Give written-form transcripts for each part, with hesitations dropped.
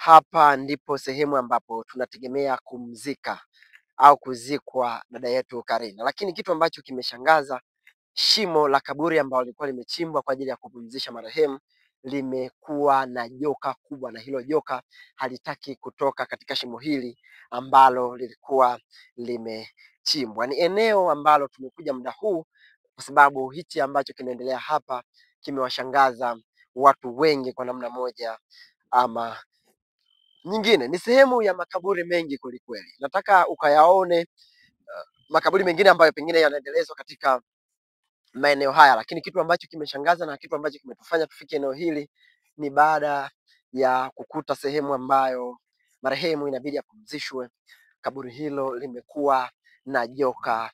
Hapa ndipo sehemu ambapo tunategemea kumzika au kuzikwa dada yetu Karina, lakini kitu ambacho kimeshangaza, shimo la kaburi ambalo lilikuwa limechimbwa kwa ajili ya kupumzisha marehemu limekuwa na joka kubwa, na hilo joka halitaki kutoka katika shimo hili ambalo lilikuwa limechimbwa. Ni eneo ambalo tumekuja muda huu kwa sababu hichi ambacho kinaendelea hapa kimewashangaza watu wengi kwa namna moja ama nyingine. Ni sehemu ya makaburi mengi kwelikweli. Nataka ukayaone makaburi mengine ambayo pengine yanaendelezwa katika maeneo haya, lakini kitu ambacho kimeshangaza na kitu ambacho kimetufanya tufike eneo hili ni baada ya kukuta sehemu ambayo marehemu inabidi apumzishwe. Kaburi hilo limekuwa na joka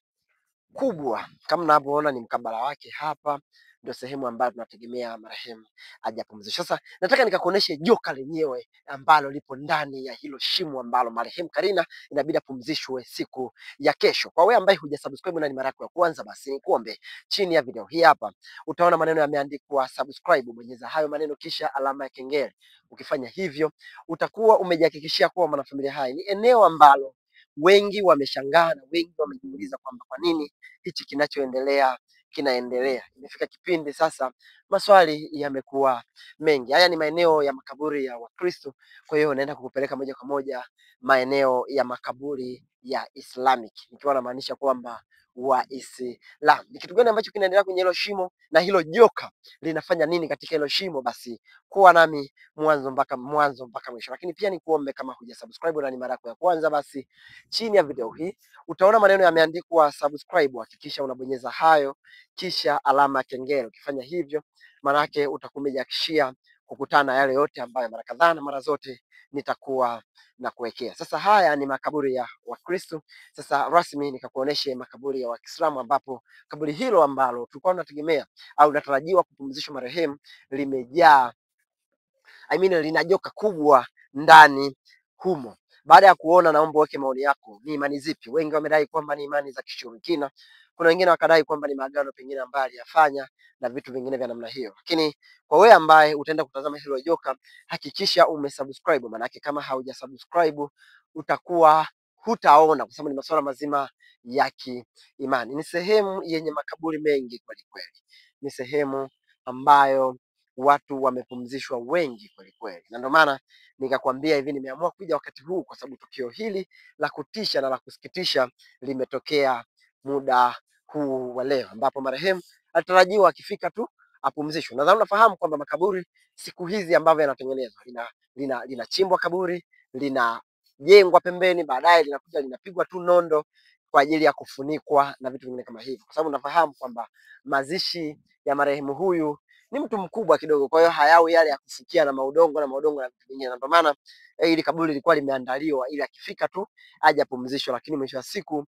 kubwa kama mnavyoona, ni mkabala wake hapa, ndio sehemu ambayo tunategemea marehemu hajapumzishwa. Sasa nataka nikakuoneshe joka lenyewe ambalo lipo ndani ya hilo shimo ambalo marehemu Karina inabidi apumzishwe siku ya kesho. Kwa wewe ambaye hujasubscribe na ni mara yako ya kwanza, basi nikuombe chini ya video hii hapa utaona maneno yameandikwa subscribe, bonyeza hayo maneno kisha alama ya kengele. Ukifanya hivyo utakuwa umejihakikishia kuwa mwanafamilia hai. Ni eneo ambalo wengi wameshangaa na wengi wamejiuliza kwamba kwa nini hichi kinachoendelea kinaendelea. Imefika kipindi sasa maswali yamekuwa mengi. Haya ni maeneo ya makaburi ya Wakristo, kwa hiyo naenda kukupeleka moja kwa moja maeneo ya makaburi ya Islamic, nikiwa namaanisha kwamba Waislamu. Ni kitu gani ambacho kinaendelea kwenye hilo shimo na hilo joka linafanya nini katika hilo shimo? Basi kuwa nami mwanzo mpaka mwisho. Lakini pia nikuombe, kama hujasubscribe na ni mara yako ya kwanza, basi chini ya video hii utaona maneno yameandikwa subscribe. Hakikisha unabonyeza hayo kisha alama ya kengele. Ukifanya hivyo, manake utakuwa umejihakikishia kukutana na yale yote ambayo mara kadhaa na mara zote nitakuwa na kuwekea. Sasa haya ni makaburi ya Wakristo. Sasa rasmi nikakuoneshe makaburi ya Waislamu, ambapo kaburi hilo ambalo tulikuwa tunategemea au natarajiwa kupumzishwa marehemu limejaa lina joka kubwa ndani humo. Baada ya kuona, naomba uweke maoni yako, ni imani zipi? Wengi wamedai kwamba ni imani za kishirikina, kuna wengine wakadai kwamba ni maagano pengine ambayo aliyafanya na vitu vingine vya namna hiyo. Lakini kwa wewe ambaye utaenda kutazama hilo joka, hakikisha umesubscribe, maanake kama haujasubscribe utakuwa hutaona, kwa sababu ni masuala mazima ya kiimani. Ni sehemu yenye makaburi mengi kweli kweli, ni sehemu ambayo watu wamepumzishwa wengi kweli kweli, na ndio maana nikakwambia hivi, nimeamua kuja wakati huu kwa sababu tukio hili la kutisha na la kusikitisha limetokea muda huu wa leo, ambapo marehemu alitarajiwa akifika tu apumzishwe. Nadhani unafahamu kwamba makaburi siku hizi ambavyo yanatengenezwa, linachimbwa kaburi, linajengwa pembeni, baadaye linakuja linapigwa tu nondo kwa ajili ya kufunikwa na vitu vingine kama hivyo, kwa sababu unafahamu kwamba mazishi ya marehemu huyu ni mtu mkubwa kidogo, kwa hiyo hayawi yale ya kufukia na maudongo na vitu vingine. Ndio maana ili kaburi lilikuwa limeandaliwa ili akifika tu aje apumzishwe, lakini mwisho wa siku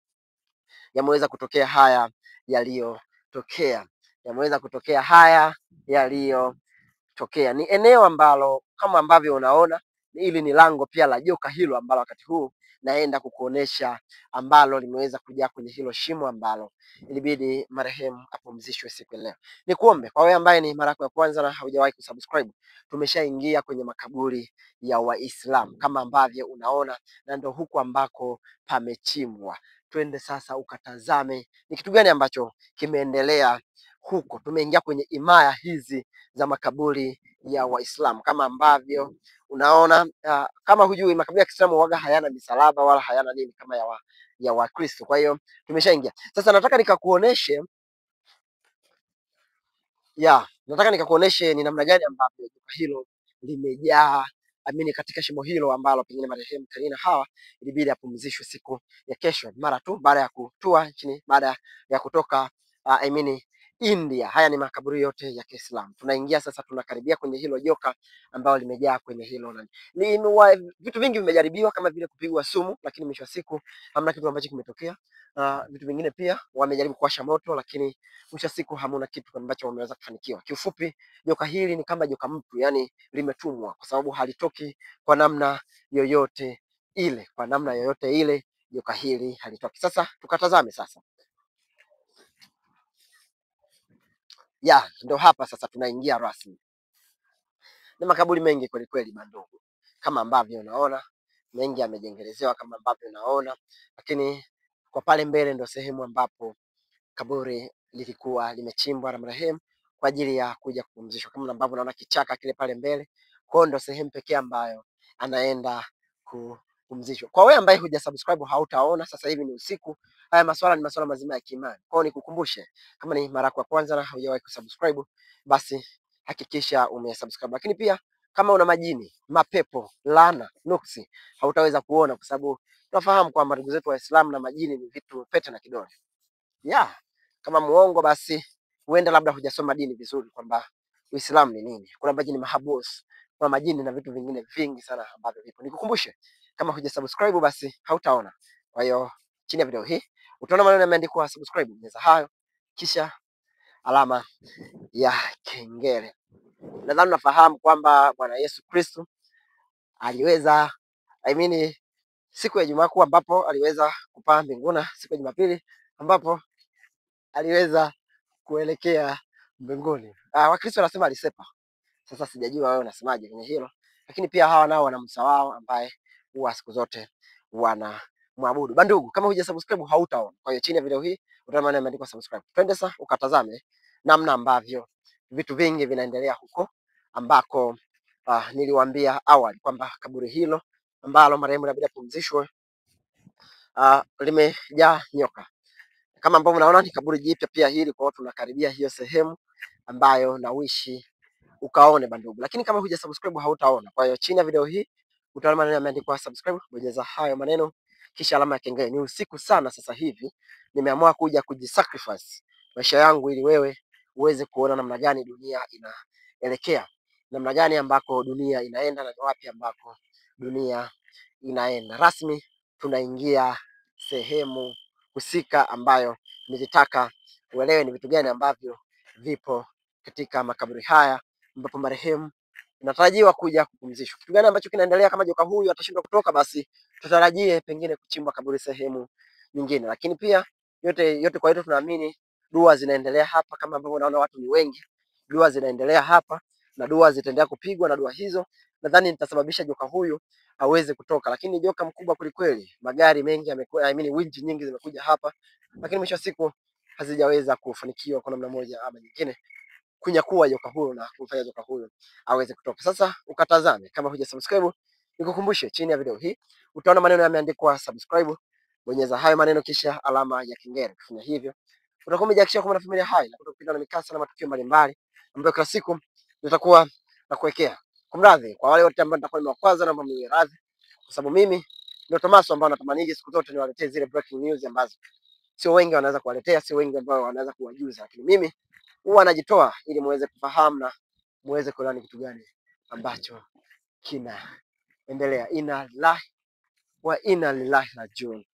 yameweza kutokea haya yaliyotokea. Ni eneo ambalo kama ambavyo unaona, hili ni lango pia la joka hilo ambalo wakati huu naenda kukuonesha, ambalo limeweza kujaa kwenye hilo shimo ambalo ilibidi marehemu apumzishwe siku leo. Nikuombe kwa wewe ambaye ni mara yako ya kwanza na haujawahi kusubscribe, tumeshaingia kwenye makaburi ya Waislamu kama ambavyo unaona, na ndio huku ambako pamechimbwa. Twende sasa ukatazame ni kitu gani ambacho kimeendelea huko. Tumeingia kwenye himaya hizi za makaburi ya Waislamu kama ambavyo unaona. Kama hujui, makaburi ya Kiislamu waga hayana misalaba wala hayana nini kama ya Wakristo. Kwa hiyo tumeshaingia sasa. Nataka nikakuoneshe ni namna gani ambavyo joka hilo limejaa katika shimo hilo ambalo pengine marehemu Karina Hawa ilibidi apumzishwe siku ya kesho mara tu baada ya kutua nchini, baada ya kutoka India. Haya ni makaburi yote ya Kiislamu. Tunaingia sasa, tunakaribia kwenye hilo joka ambalo limejaa kwenye hilo vitu vingi vimejaribiwa kama vile kupigwa sumu, lakini mwisho wa siku hamna kitu ambacho kimetokea. Vitu vingine pia wamejaribu kuwasha moto, lakini mwisho wa siku hamuna kitu ambacho wameweza kufanikiwa. Kiufupi, joka hili ni kama joka mtu, yani limetumwa, kwa sababu halitoki kwa namna yoyote ile. Joka hili halitoki. Sasa tukatazame sasa. Ndio hapa sasa tunaingia rasmi. Ni makaburi mengi kweli kweli bandugu, kama ambavyo unaona, mengi yamejengelezewa kama ambavyo unaona, lakini kwa pale mbele ndo sehemu ambapo kaburi lilikuwa limechimbwa na marehemu kwa ajili ya kuja kupumzishwa, kama ambavyo unaona kichaka kile pale mbele. Kwa hiyo ndo sehemu pekee ambayo anaenda kupumzishwa. Kwa wewe ambaye hujasubscribe hautaona, sasa hivi ni usiku. Haya maswala ni maswala mazima ya kiimani. Kwa hiyo nikukumbushe, kama ni mara yako ya kwanza na hujawahi kusubscribe, basi hakikisha umesubscribe. Lakini pia kama una majini, mapepo, laana, nuksi, hautaweza kuona, kwa sababu tunafahamu kwamba ndugu zetu Waislamu na majini ni vitu pete na kidole. Kama muongo basi huenda labda hujasoma dini vizuri, kwamba Uislamu ni nini. Kuna majini mahabus, kuna majini na vitu vingine vingi sana ambavyo vipo. Nikukumbushe, kama hujasubscribe basi hautaona. Kwa hiyo chini ya video hii utaona maneno yameandikwa subscribe, bonyeza hayo kisha alama ya kengele. Nadhani unafahamu kwamba Bwana Yesu Kristo aliweza siku ya Ijumaa Kuu ambapo aliweza kupaa mbinguni, siku ya Jumapili ambapo aliweza kuelekea mbinguni. Wakristo wanasema alisepa. Sasa sijajua wewe unasemaje kwenye hilo, lakini pia hawa nao wana Musa wao ambaye huwa siku zote wana muabudu. Bandugu, kama hujasubscribe hautaona. Kwa hiyo chini ya video hii utaona maneno yameandikwa subscribe. Twende sasa ukatazame namna ambavyo vitu vingi vinaendelea huko ambako niliwaambia awali kwamba kaburi hilo ambalo marehemu inabidi apumzishwe limejaa nyoka. Kama ambavyo unaona ni kaburi jipya pia hili, kwa hiyo tunakaribia hiyo sehemu ambayo nawishi ukaone bandugu, lakini kama hujasubscribe hautaona. Kwa hiyo chini ya video hii utaona maneno yameandikwa subscribe, bonyeza hayo maneno kisha alama ya kengele. Ni usiku sana sasa hivi, nimeamua kuja kujisacrifice maisha yangu ili wewe uweze kuona namna gani dunia inaelekea, namna gani ambako dunia inaenda na wapi ambako dunia inaenda. Rasmi tunaingia sehemu husika ambayo nilitaka uelewe ni vitu gani ambavyo vipo katika makaburi haya ambapo marehemu inatarajiwa kuja kupumzishwa. Kitu gani ambacho kinaendelea? Kama joka huyu atashindwa kutoka, basi tutarajie pengine kuchimbwa kaburi sehemu nyingine, lakini pia yote kwa yote tunaamini dua zinaendelea hapa, kama ambavyo unaona watu ni wengi, dua zinaendelea hapa na dua zitaendelea kupigwa, na dua hizo nadhani nitasababisha joka huyu aweze kutoka, lakini joka mkubwa kwelikweli. Magari mengi yamekuwa, winji nyingi zimekuja hapa, lakini mwisho wa siku hazijaweza kufanikiwa kwa namna moja ama nyingine kunyakua joka huyo na kumfanya joka huyo aweze kutoka. Sasa ukatazame, kama hujasubscribe nikukumbushe, chini ya video hii utaona maneno yameandikwa subscribe, bonyeza hayo maneno kisha alama ya kengele. Kufanya hivyo utakuwa umejihakikishia kuwa na familia hai na kutopitwa na mikasa na matukio mbalimbali ambayo kila siku nitakuwa nakuwekea. Kumradhi kwa wale wote ambao nitakuwa nimewakwaza, naomba mniwie radhi, kwa sababu mimi ndio Tomaso ambao natamani siku zote niwaletee zile breaking news ambazo sio wengi wanaweza kuwaletea, sio wengi ambao wanaweza kuwajuza, lakini mimi huwa najitoa ili muweze kufahamu na muweze kuelewa ni kitu gani ambacho kinaendelea. Inna lillahi wa inna ilaihi rajiun.